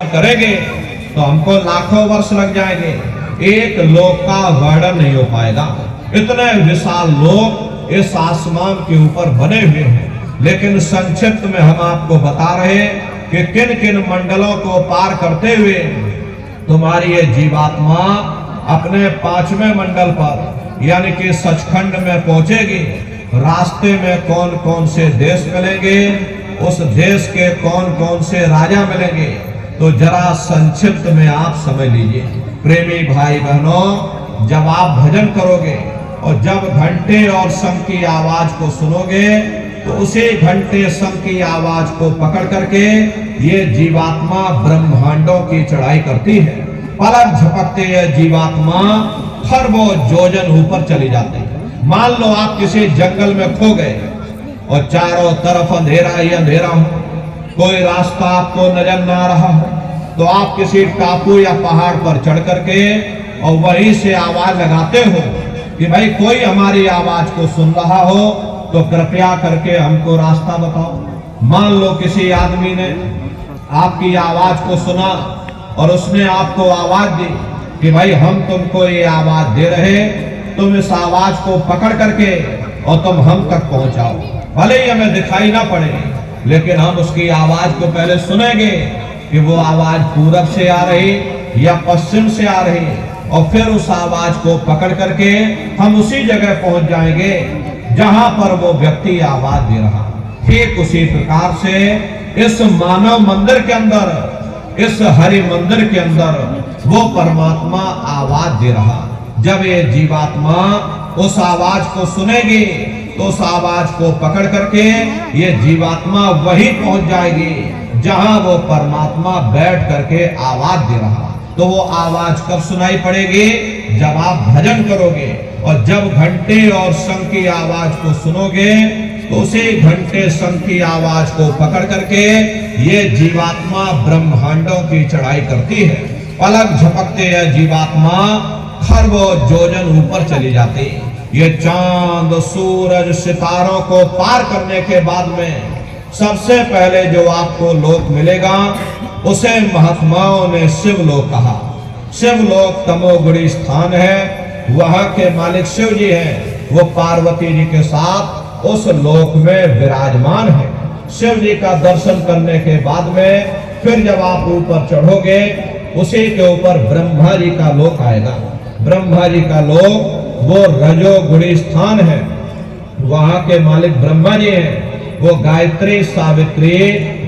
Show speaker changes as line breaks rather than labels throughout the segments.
करेंगे तो हमको लाखों वर्ष लग जाएंगे, एक लोक का वर्णन नहीं हो पाएगा। इतने विशाल लोक इस आसमान के ऊपर बने हुए हैं। लेकिन संक्षिप्त में हम आपको बता रहे हैं कि किन किन मंडलों को पार करते हुए तुम्हारी ये जीवात्मा अपने 5वें मंडल पर यानी कि सचखंड में पहुंचेगी। रास्ते में कौन कौन से देश मिलेंगे, उस देश के कौन कौन से राजा मिलेंगे, तो जरा संक्षिप्त में आप समझ लीजिए। प्रेमी भाई बहनों, जब आप भजन करोगे और जब घंटे और शंख की आवाज को सुनोगे तो उसी घंटे शंख की आवाज को पकड़ करके ये जीवात्मा ब्रह्मांडों की चढ़ाई करती है। पलक झपकते ये जीवात्मा खरबों योजन ऊपर चली जाती है। मान लो आप किसी जंगल में खो गए और चारों तरफ अंधेरा ही अंधेरा हो, कोई रास्ता आपको नजर ना रहा हो, तो आप किसी टापू या पहाड़ पर चढ़ करके और वहीं से आवाज लगाते हो कि भाई कोई हमारी आवाज को सुन रहा हो तो कृपया करके हमको रास्ता बताओ। मान लो किसी आदमी ने आपकी आवाज को सुना और उसने आपको आवाज दी कि भाई हम तुमको ये आवाज दे रहे, तुम इस आवाज को पकड़ करके और तुम हम तक पहुंचाओ। भले ही हमें दिखाई ना पड़े, लेकिन हम उसकी आवाज को पहले सुनेंगे कि वो आवाज पूरब से आ रही या पश्चिम से आ रही, और फिर उस आवाज को पकड़ करके हम उसी जगह पहुंच जाएंगे जहां पर वो व्यक्ति आवाज दे रहा। ठीक उसी प्रकार से इस मानव मंदिर के अंदर, इस हरि मंदिर के अंदर वो परमात्मा आवाज दे रहा। जब ये जीवात्मा उस आवाज को सुनेगी तो उस आवाज को पकड़ करके ये जीवात्मा वहीं पहुंच जाएगी जहां वो परमात्मा बैठ करके आवाज दे रहा। तो वो आवाज कब सुनाई पड़ेगी? जब आप भजन करोगे और जब घंटे और शंख की आवाज को सुनोगे तो उसी घंटे शंख की आवाज को पकड़ करके ये जीवात्मा ब्रह्मांडों की चढ़ाई करती है। पलक झपकते है जीवात्मा खरबों योजन ऊपर चली जाती। ये चांद सूरज सितारों को पार करने के बाद में सबसे पहले जो आपको लोक मिलेगा उसे महात्माओं ने शिवलोक कहा। शिवलोक तमोगुणी स्थान है, वहां के मालिक शिव जी हैं। वो पार्वती जी के साथ उस लोक में विराजमान है। शिव जी का दर्शन करने के बाद में फिर जब आप ऊपर चढ़ोगे उसी के ऊपर ब्रह्मा जी का लोक आएगा। ब्रह्मा जी का लोक वो रजोगुणी स्थान है, वहां के मालिक ब्रह्मा जी हैं। वो गायत्री सावित्री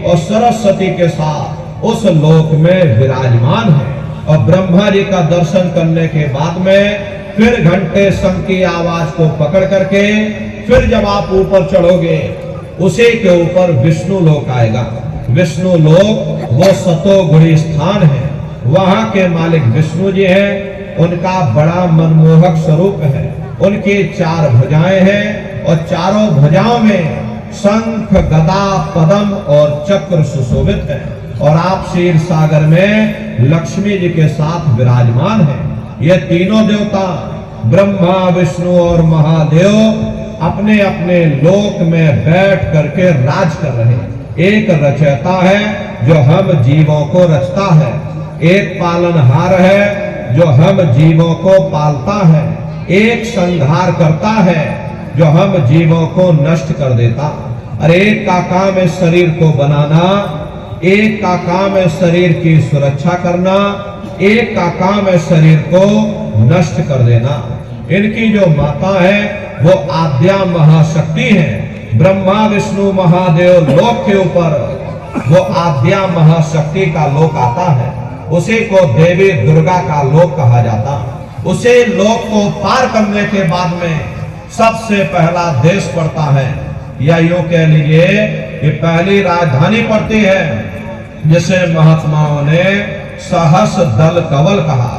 और सरस्वती के साथ उस लोक में विराजमान है। और ब्रह्मा जी का दर्शन करने के बाद में फिर घंटे शंख की आवाज को पकड़ करके फिर जब आप ऊपर चढ़ोगे उसी के ऊपर विष्णु लोक आएगा। विष्णु लोक वो सतोगुणी स्थान है, वहां के मालिक विष्णु जी हैं। उनका बड़ा मनमोहक स्वरूप है। उनकी 4 भुजाएं हैं और चारों भुजाओं में शंख गदा पद्म और चक्र सुशोभित है। और आप क्षीर सागर में लक्ष्मी जी के साथ विराजमान है। ये तीनों देवता ब्रह्मा विष्णु और महादेव अपने अपने लोक में बैठ करके राज कर रहे हैं। एक रचयिता है जो हम जीवों को रचता है, एक पालनहार है जो हम जीवों को पालता है, एक संहार करता है जो हम जीवों को नष्ट कर देता। और एक का काम है शरीर को बनाना, एक का काम है शरीर की सुरक्षा करना, एक का काम है शरीर को नष्ट कर देना। इनकी जो माता है वो आद्या महाशक्ति है। ब्रह्मा विष्णु महादेव लोक के ऊपर वो आद्या महाशक्ति का लोक आता है, उसी को देवी दुर्गा का लोक कहा जाता। उसे लोक को पार करने के बाद में सबसे पहला देश पड़ता है, या यूं कह लीजिए कि पहली राजधानी पड़ती है जिसे महात्माओं ने सहस दल कवल कहा।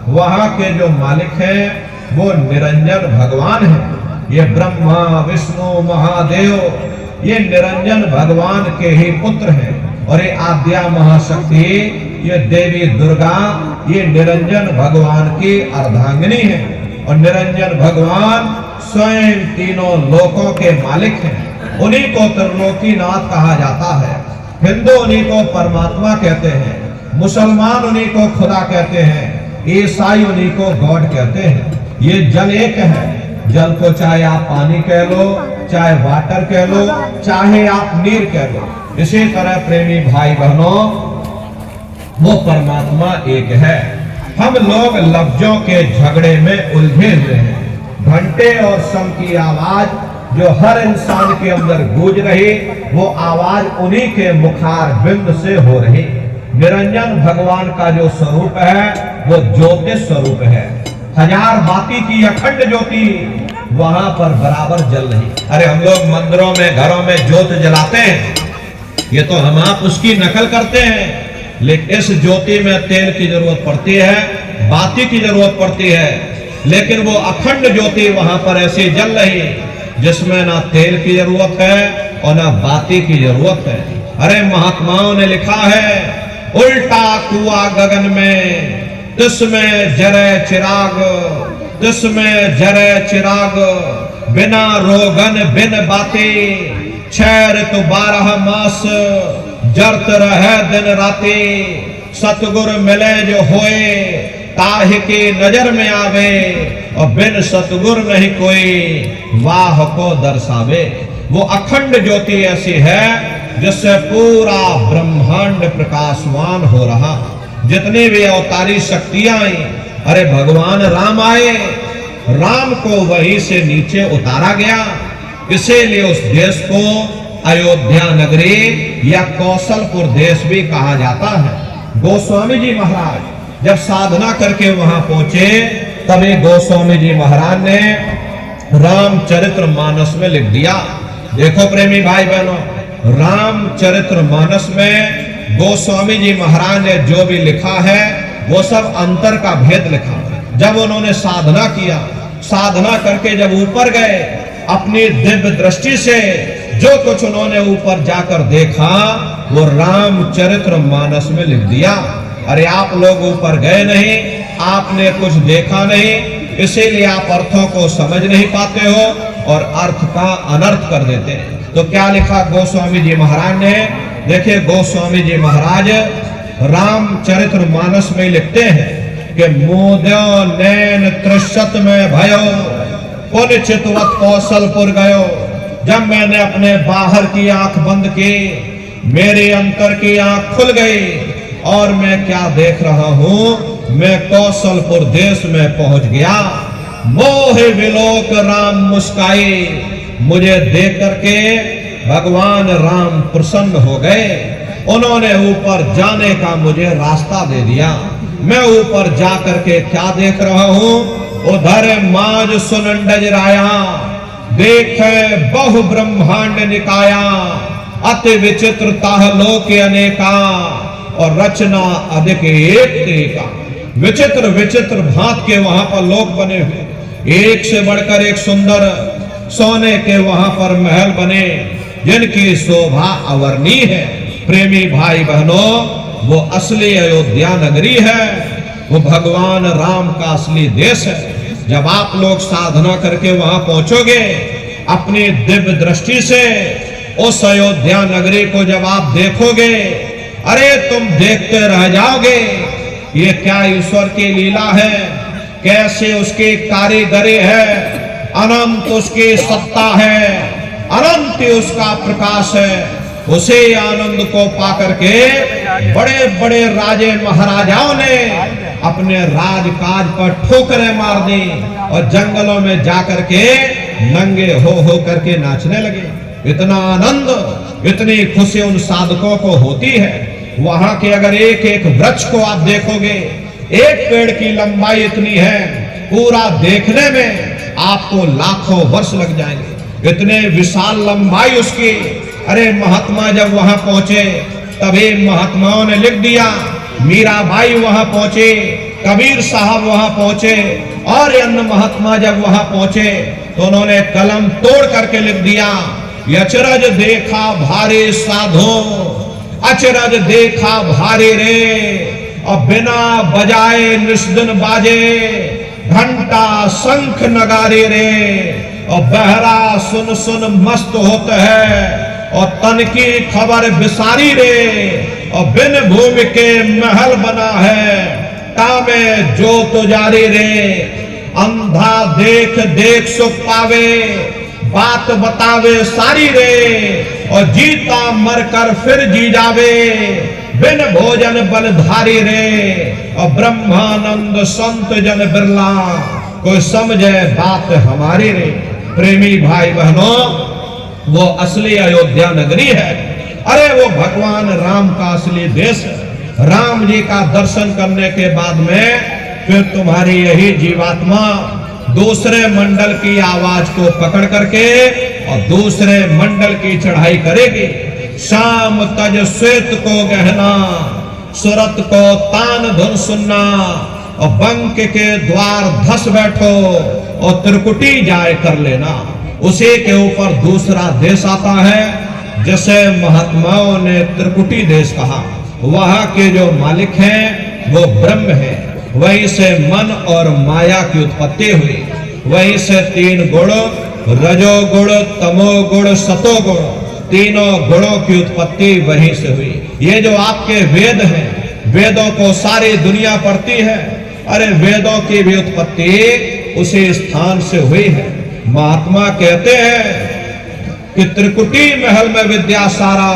वहां के जो मालिक हैं वो निरंजन भगवान है। ये ब्रह्मा विष्णु महादेव ये निरंजन भगवान के ही पुत्र हैं। और ये आद्या महाशक्ति ये देवी दुर्गा ये निरंजन भगवान की अर्धांगिनी है। और निरंजन भगवान स्वयं तीनों लोकों के मालिक हैं। उन्हीं को त्रिलोकीनाथ कहा जाता है। हिंदू उन्हीं को परमात्मा कहते हैं। मुसलमान उन्हीं को खुदा कहते हैं, ईसाई उन्हीं को गॉड कहते हैं। ये जल एक है। जल को चाहे आप पानी कह लो, चाहे वाटर कह लो, चाहे आप नीर कह लो। इसी तरह प्रेमी भाई बहनों, वो परमात्मा एक है। हम लोग लफ्जों के झगड़े में उलझे हुए हैं। घंटे और शंख की आवाज जो हर इंसान के अंदर गूंज रही, वो आवाज उन्हीं के मुखार बिंद से हो रही। निरंजन भगवान का जो स्वरूप है वो ज्योति स्वरूप है। हजार बाती की अखंड ज्योति वहां पर बराबर जल रही। अरे हम लोग मंदिरों में, घरों में ज्योत जलाते हैं, ये तो हम आप उसकी नकल करते हैं, लेकिन इस ज्योति में तेल की जरूरत पड़ती है, बाती की जरूरत पड़ती है, लेकिन वो अखंड ज्योति वहां पर ऐसी जल रही जिसमें ना तेल की जरूरत है और ना बाती की जरूरत है। अरे महात्माओं ने लिखा है, उल्टा कुआं गगन में तिसमें जरे चिराग, तिसमें जरे चिराग, बिना रोगन बिन बाती, 6 ऋतु 12 मास जरत रहे दिन राती। सतगुर मिले जो होए ताहि की नजर में आवे, और बिन सतगुर नहीं कोई वाह को दर्शावे। वो अखंड ज्योति ऐसी है जिससे पूरा ब्रह्मांड प्रकाशवान हो रहा। जितनी भी अवतारी शक्तियां आई, अरे भगवान राम आए, राम को वहीं से नीचे उतारा गया। इसीलिए उस देश को अयोध्या नगरी या कौशलपुर देश भी कहा जाता है। गोस्वामी जी महाराज जब साधना करके वहां पहुंचे, तभी गोस्वामी जी महाराज ने रामचरित्र मानस में लिख दिया। देखो प्रेमी भाई बहनों, रामचरित्र मानस में गोस्वामी जी महाराज ने जो भी लिखा है वो सब अंतर का भेद लिखा। जब उन्होंने साधना किया, साधना करके जब ऊपर गए, अपनी दिव्य दृष्टि से जो कुछ उन्होंने ऊपर जाकर देखा वो रामचरित्र मानस में लिख दिया। अरे आप लोग ऊपर गए नहीं, आपने कुछ देखा नहीं, इसीलिए आप अर्थों को समझ नहीं पाते हो और अर्थ का अनर्थ कर देते हैं। तो क्या लिखा गोस्वामी जी महाराज ने? देखिए गोस्वामी जी महाराज रामचरित्र मानस में लिखते हैं कि मोद्यो नैन त्रिशत में भयो, पुन चितवत कौशलपुर गयो। जब मैंने अपने बाहर की आंख बंद की, मेरे अंतर की आंख खुल गई और मैं क्या देख रहा हूं, मैं कौशलपुर देश में पहुंच गया। मोहे विलोक राम मुस्काई, मुझे देख करके भगवान राम प्रसन्न हो गए। उन्होंने ऊपर जाने का मुझे रास्ता दे दिया। मैं ऊपर जा करके क्या देख रहा हूं, उधर माज सुनंडज राया, देखे बहु ब्रह्मांड निकाया, अति विचित्र ताह लोक अनेका, और रचना अधिक एक। विचित्र विचित्र भांत के वहां पर लोक बने हुए, एक से बढ़कर एक सुंदर सोने के वहां पर महल बने, जिनकी शोभा अवर्णीय है। प्रेमी भाई बहनों, वो असली अयोध्या नगरी है, वो भगवान राम का असली देश है। जब आप लोग साधना करके वहां पहुंचोगे, अपनी दिव्य दृष्टि से उस अयोध्या नगरी को जब आप देखोगे, अरे तुम देखते रह जाओगे, ये क्या ईश्वर की लीला है, कैसे उसकी कारीगरी है, अनंत उसकी सत्ता है, अनंत उसका प्रकाश है। उसे आनंद को पाकर के बड़े बड़े राजे महाराजाओं ने अपने राजकाज पर ठोकरें मार दी और जंगलों में जाकर के नंगे हो करके नाचने लगे। इतना आनंद, इतनी खुशी उन साधकों को होती है। वहां के अगर एक एक वृक्ष को आप देखोगे, एक पेड़ की लंबाई इतनी है, पूरा देखने में आपको लाखों वर्ष लग जाएंगे, इतने विशाल लंबाई उसकी। अरे महात्मा जब वहां पहुंचे, तभी महात्माओं ने लिख दिया। मीराबाई वहां पहुंचे, कबीर साहब वहां पहुंचे, और अन्य महात्मा जब वहां पहुंचे तो उन्होंने कलम तोड़ करके लिख दिया, अचरज देखा भारी साधो, अचरज देखा भारी रे, और बिना बजाए निस्दिन बाजे, घंटा शंख नगारे रे, और बहरा सुन सुन मस्त होते है, और तन की खबर बिसारी रे, और बिन भूमि के महल बना है, कामे जो तुजारी रे, अंधा देख देख सुख पावे, बात बतावे सारी रे, और जीता मरकर फिर जी जावे, बिन भोजन बलधारी रे, और ब्रह्मानंद संत जन बिरला, कोई समझे बात हमारी रे। प्रेमी भाई बहनों, वो असली अयोध्या नगरी है। अरे वो भगवान राम का असली देश है। राम जी का दर्शन करने के बाद में फिर तुम्हारी यही जीवात्मा दूसरे मंडल की आवाज को पकड़ करके और दूसरे मंडल की चढ़ाई करेगी। शाम तज श्वेत को गहना, सुरत को तान धुन सुनना, और बंक के द्वार धस बैठो और त्रिकुटी जाए कर लेना। उसी के ऊपर दूसरा देश आता है, जैसे महात्माओं ने त्रिकुटी देश कहा। वहां के जो मालिक हैं वो ब्रह्म है। वहीं से मन और माया की उत्पत्ति हुई। वहीं से तीन गुण, रजोगुण, तमोगुण, सतोगुण, तीनों गुणों की उत्पत्ति वहीं से हुई। ये जो आपके वेद हैं, वेदों को सारी दुनिया पढ़ती है। अरे वेदों की भी उत्पत्ति उसी स्थान से हुई है। महात्मा कहते हैं कि त्रिकुटी महल में विद्या सारा,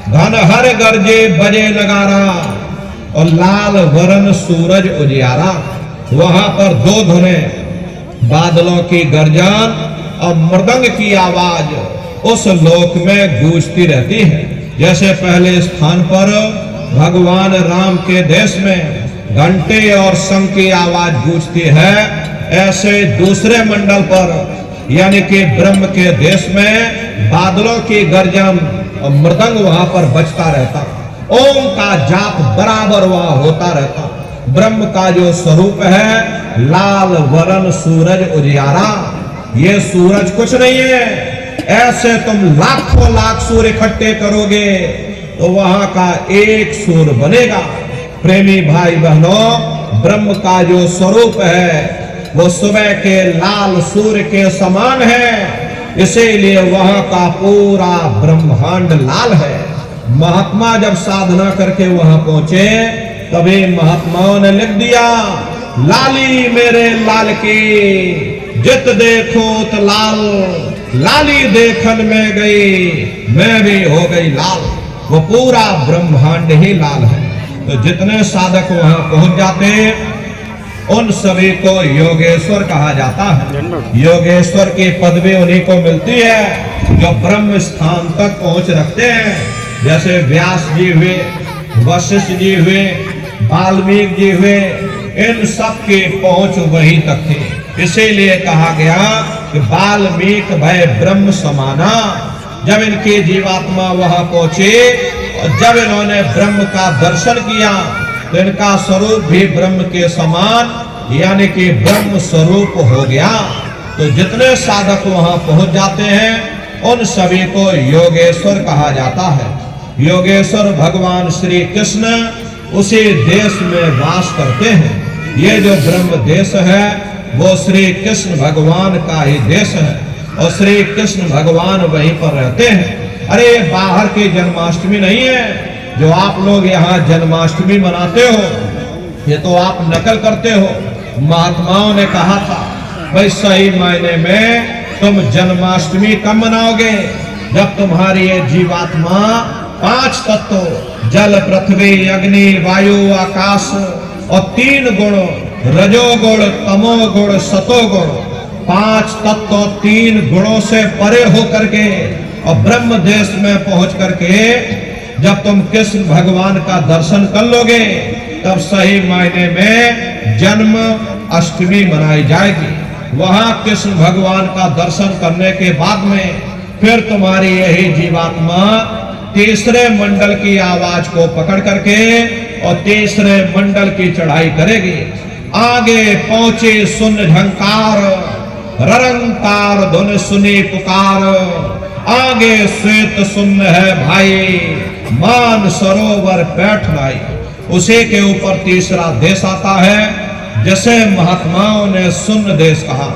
धन हर गर्जे बजे नगारा, और लाल वरण सूरज उजियारा। वहां पर दो धुनें, बादलों की गर्जन और मृदंग की आवाज उस लोक में गूंजती रहती है। जैसे पहले स्थान पर भगवान राम के देश में घंटे और शंख की आवाज गूंजती है, ऐसे दूसरे मंडल पर यानी कि ब्रह्म के देश में बादलों की गर्जन और मृदंग वहां पर बजता रहता। ओम का जाप बराबर वहां होता रहता। ब्रह्म का जो स्वरूप है लाल वरण सूरज उजियारा। ये सूरज कुछ नहीं है। ऐसे तुम लाखों लाख सूर्य इकट्ठे करोगे तो वहां का एक सूर्य बनेगा। प्रेमी भाई बहनों, ब्रह्म का जो स्वरूप है वो सुबह के लाल सूर्य के समान है, इसीलिए वहां का पूरा ब्रह्मांड लाल है। महात्मा जब साधना करके वहां पहुंचे तभी महात्माओं ने लिख दिया, लाली मेरे लाल की जित देखो तो लाल, लाली देखन में गई मैं भी हो गई लाल। वो पूरा ब्रह्मांड ही लाल है। तो जितने साधक वहां पहुंच जाते उन सभी को योगेश्वर कहा जाता है। योगेश्वर की पदवी उन्हीं को मिलती है जो ब्रह्म स्थान तक पहुंच रखते हैं। जैसे व्यास जी हुए, वशिष्ठ जी हुए, वाल्मीकि जी हुए, इन सब की पहुंच वहीं तक थी। इसीलिए कहा गया कि वाल्मीकि भय ब्रह्म समाना। जब इनकी जीवात्मा वहां पहुंची और जब इन्होंने ब्रह्म का दर्शन किया तो इनका स्वरूप भी ब्रह्म के समान यानी कि ब्रह्म स्वरूप हो गया। तो जितने साधक वहां पहुंच जाते हैं उन सभी को योगेश्वर कहा जाता है। योगेश्वर भगवान श्री कृष्ण उसी देश में वास करते हैं। ये जो ब्रह्म देश है वो श्री कृष्ण भगवान का ही देश है और श्री कृष्ण भगवान वहीं पर रहते हैं। अरे बाहर की जन्माष्टमी नहीं है जो आप लोग यहाँ जन्माष्टमी मनाते हो, ये तो आप नकल करते हो। महात्माओं ने कहा था भाई सही मायने में तुम जन्माष्टमी कब मनाओगे? जब तुम्हारी ये जीवात्मा 5 तत्व जल पृथ्वी अग्नि वायु आकाश और 3 गुण रजोगुण तमोगुण सतोगुण 5 तत्व 3 गुणों से परे होकर के और ब्रह्म देश में पहुंच करके जब तुम कृष्ण भगवान का दर्शन कर लोगे तब सही मायने में जन्म अष्टमी मनाई जाएगी। वहां कृष्ण भगवान का दर्शन करने के बाद में फिर तुम्हारी यही जीवात्मा तीसरे मंडल की आवाज को पकड़ करके और तीसरे मंडल की चढ़ाई करेगी। आगे पहुंचे सुन झंकार, ररंकार धुन सुनी पुकार, आगे श्वेत सुन्न है भाई, मान सरोवर बैठ भाई। उसी के ऊपर तीसरा देश आता है। जैसे महात्माओं ने सुन्न देश कहा,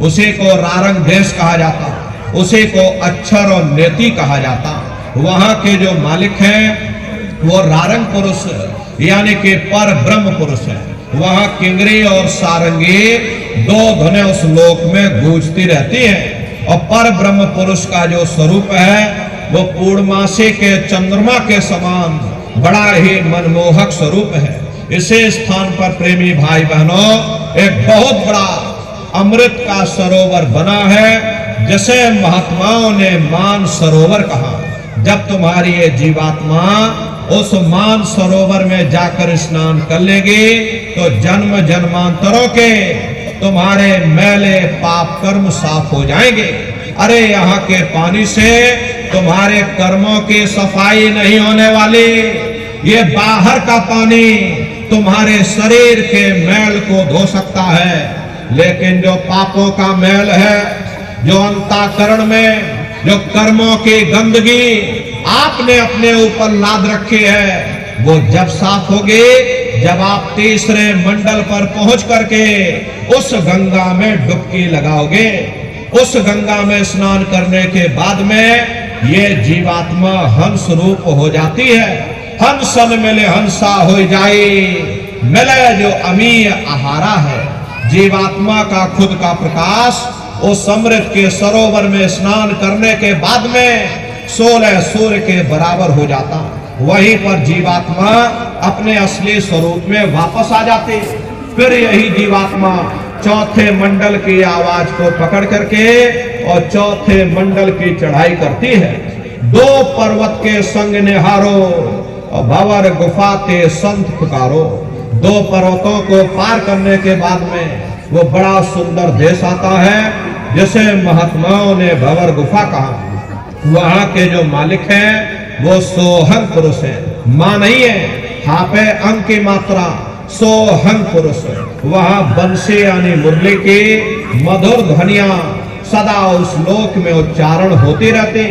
उसी को रारंग देश कहा जाता, उसी को अक्षर और नेति कहा जाता। वहां के जो मालिक हैं वो रारंग पुरुष यानी कि पर ब्रह्म पुरुष है। वहां किंगरी और सारंगी दो धुनें उस लोक में गूंजती रहती हैं। और पर ब्रह्म पुरुष का जो स्वरूप है वो पूर्णमासी के चंद्रमा के समान बड़ा ही मनमोहक स्वरूप है। इसी स्थान पर प्रेमी भाई बहनों एक बहुत बड़ा अमृत का सरोवर बना है, जिसे महात्माओं ने मान सरोवर कहा। जब तुम्हारी ये जीवात्मा उस मान सरोवर में जाकर स्नान कर लेगी तो जन्म जन्मांतरों के तुम्हारे मैले पाप कर्म साफ हो जाएंगे। अरे यहाँ के पानी से तुम्हारे कर्मों की सफाई नहीं होने वाली, ये बाहर का पानी तुम्हारे शरीर के मैल को धो सकता है, लेकिन जो पापों का मैल है, जो अंतःकरण में जो कर्मों की गंदगी आपने अपने ऊपर लाद रखी है, वो जब साफ होगी जब आप तीसरे मंडल पर पहुंच करके उस गंगा में डुबकी लगाओगे। उस गंगा में स्नान करने के बाद में ये जीवात्मा हंस रूप हो जाती है। हंसन मिले हंसा हो जाए, मिले जो अमीय आहारा है। जीवात्मा का खुद का प्रकाश उस अमृत के सरोवर में स्नान करने के बाद में 16 सूर्य के बराबर हो जाता। वहीं पर जीवात्मा अपने असली स्वरूप में वापस आ जाती। फिर यही जीवात्मा चौथे मंडल की आवाज को पकड़ करके और चौथे मंडल की चढ़ाई करती है। 2 पर्वत के संग निहारो और भंवर गुफा के संत पुकारो। 2 पर्वतों को पार करने के बाद में वो बड़ा सुंदर देश आता है, जिसे महात्माओं ने भंवर गुफा कहा। वहां के जो मालिक हैं वो सोहंग पुरुष है, मां नहीं है। हाँ पे अंग की मात्रा सोहंग पुरुष है। वहां बंसी यानी मुरली की मधुर ध्वनियां सदा उस लोक में उच्चारण होती रहती।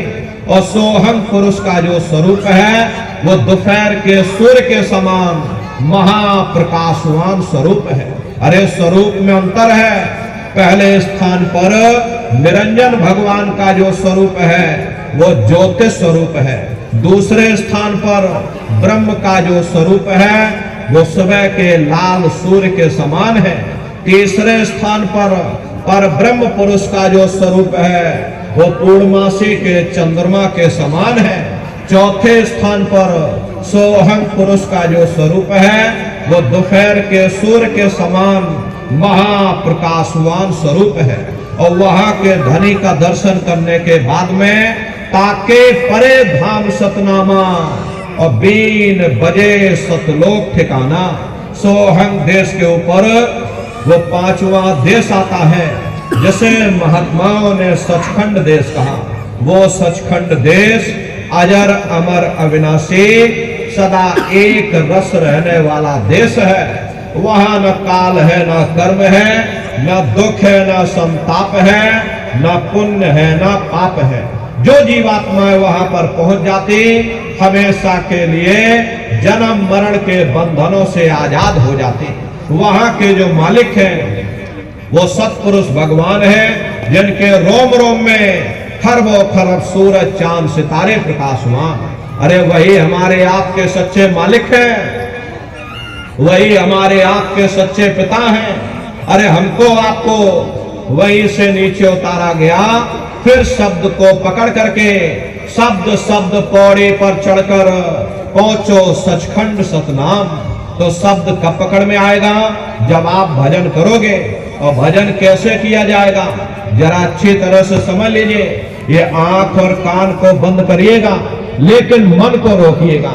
और सोहंग पुरुष का जो स्वरूप है वो दोपहर के सूर्य के समान महाप्रकाशवान स्वरूप है। अरे स्वरूप में अंतर है। पहले स्थान पर निरंजन भगवान का जो स्वरूप है वो ज्योतिष स्वरूप है। दूसरे स्थान पर ब्रह्म का जो स्वरूप है वो सुबह के लाल सूर्य के समान है। तीसरे स्थान पर ब्रह्म पुरुष का जो स्वरूप है वो पूर्णमासी के चंद्रमा के समान है। चौथे स्थान पर सोहंग पुरुष का जो स्वरूप है वो दोपहर के सूर्य के समान महाप्रकाशवान स्वरूप है। और वहां के धनी का दर्शन करने के बाद में ताके परे धाम सतनामा और बीन बजे सतलोक ठिकाना। सोहंग देश के ऊपर वो 5वां देश आता है, जिसे महात्माओं ने सचखंड देश कहा। वो सचखंड देश अजर अमर अविनाशी सदा एक रस रहने वाला देश है। वहां न काल है, न कर्म है, न दुख है, न संताप है, न पुण्य है, न पाप है। जो जीवात्माएं वहां पर पहुंच जाती हमेशा के लिए जन्म मरण के बंधनों से आजाद हो जाती। वहां के जो मालिक हैं वो सत्पुरुष भगवान हैं, जिनके रोम रोम में खरबों खरब सूरज चांद सितारे प्रकाशमान। अरे वही हमारे आपके सच्चे मालिक हैं, वही हमारे आपके सच्चे पिता हैं। अरे हमको आपको वहीं से नीचे उतारा गया, फिर शब्द को पकड़ करके शब्द पौड़ी पर चढ़कर पहुंचो सचखंड सतनाम। तो शब्द कब पकड़ में आएगा? जब आप भजन करोगे। और भजन कैसे किया जाएगा जरा अच्छी तरह से समझ लीजिए। ये आंख और कान को बंद करिएगा, लेकिन मन को रोकिएगा।